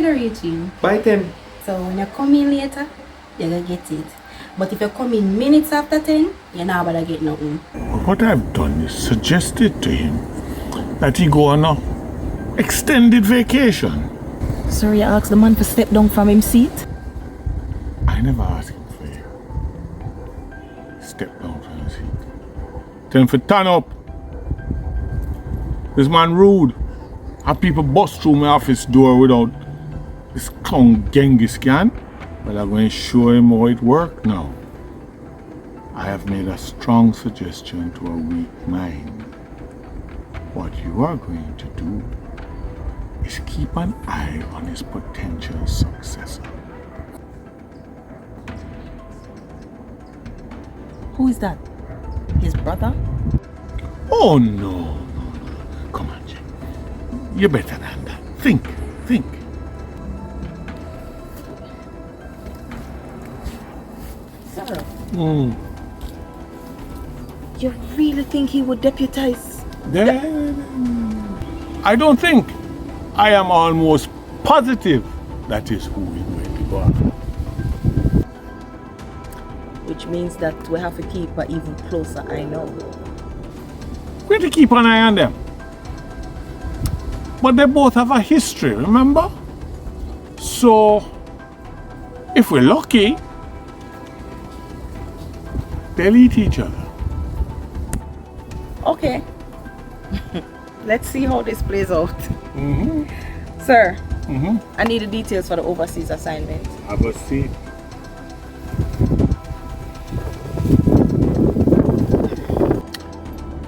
you go reaching? By 10. So when you come in later, you're gonna get it. But if you come in minutes after 10, you're not gonna get nothing. What I've done is suggested to him that he go on a extended vacation. Sir, you asked the man to step down from his seat? I never asked him for you. Step down from his seat. Tell him to turn up. This man rude. Have people bust through my office door without this clown Genghis Khan. But I'm going to show him how it works now. I have made a strong suggestion to a weak mind. What you are going to do is keep an eye on his potential successor. Who is that? His brother? Oh no. Come on, Jim. You're better than that. Think. Sir, Mm. you really think he would deputize? I don't think. I am almost positive that is who is going to go after. Which means that we have to keep an even closer eye now. We're to keep an eye on them. But they both have a history, remember? So, if we're lucky, they'll eat each other. Okay. Let's see how this plays out. Mm-hmm. Sir, Mm-hmm. I need the details for the overseas assignment. Have a seat.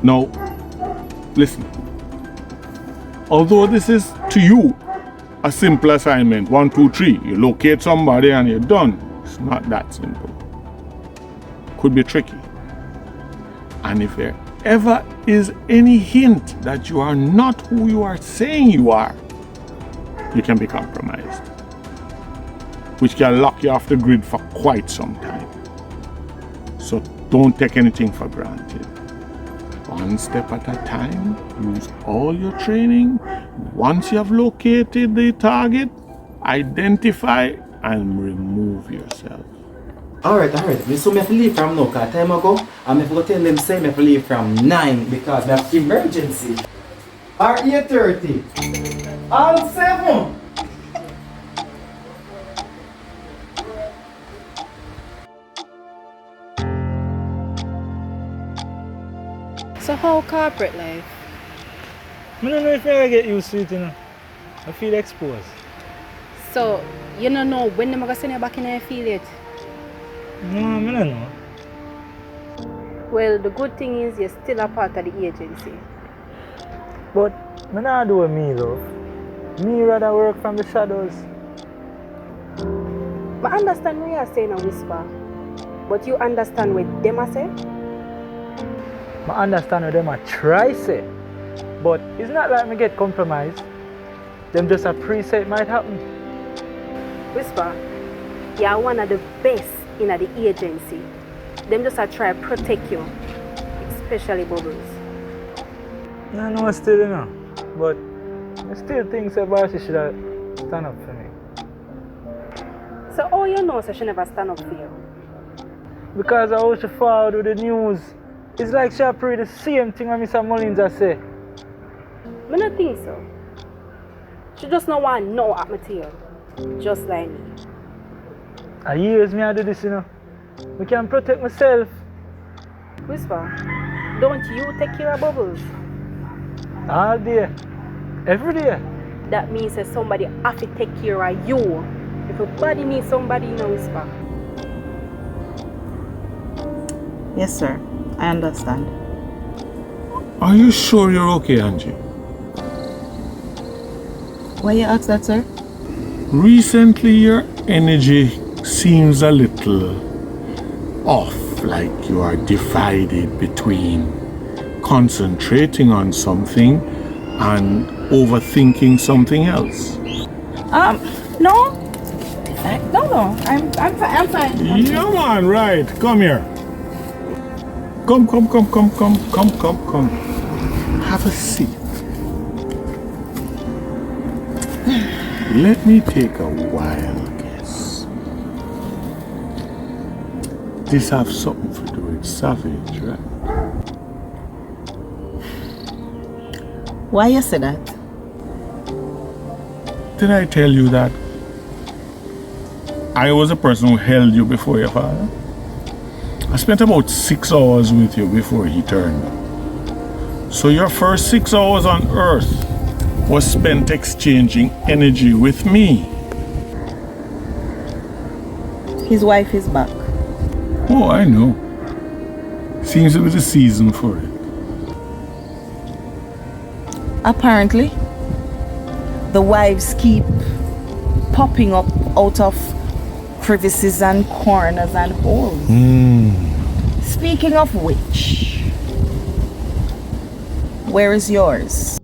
Now, listen. Although this is, to you, a simple assignment, 1, 2, 3, you locate somebody and you're done. It's not that simple. Could be tricky. And if there ever is any hint that you are not who you are saying you are, you can be compromised, which can lock you off the grid for quite some time. So don't take anything for granted. One step at a time, use all your training. Once you have located the target, identify and remove yourself. Alright. So I have to leave from now, because time ago, I have to tell them say I have to leave from 9 because I have emergency. Or 8:30. All 7. So how corporate life? I don't know if I get used to it, you know. I feel exposed. So you don't know when they're gonna send you back in the affiliate? No, I don't know. Well, the good thing is you're still a part of the agency. But I not do me, love. Me rather work from the shadows. I understand what you're saying a whisper, but you understand what them are say? I understand what them a try say. But it's not like me get compromised. Them just a preset might happen. Whisper, you're one of the best in the agency. Them just a try to protect you, especially Bubbles. I know still, you know. But I still think Sebastian should have stand up for me. So all you know so she never stand up for you? Because I was forward with the news. It's like she pray the same thing when Mr. Mullins I say. I don't think so. She just don't want no at material, just like me. I years me I do this, you know. I can protect myself. Whisper, don't you take care of Bubbles? All day. Every day. That means that somebody have to take care of you. If a body needs somebody, you know, Whisper. Yes, sir. I understand. Are you sure you're okay, Angie? Why you ask that, sir? Recently, your energy seems a little off, like you are divided between concentrating on something and overthinking something else. No. No. I'm fine. Yeah, man, right. Come here. Come. Have a seat. Let me take a wild guess. This have something to do with Savage, right? Why you say that? Did I tell you that I was the person who held you before your father? I spent about 6 hours with you before he turned up. So your first 6 hours on Earth was spent exchanging energy with me. His wife is back. Oh, I know. Seems to be the season for it. Apparently, the wives keep popping up out of crevices and corners and holes. Speaking of which, where is yours?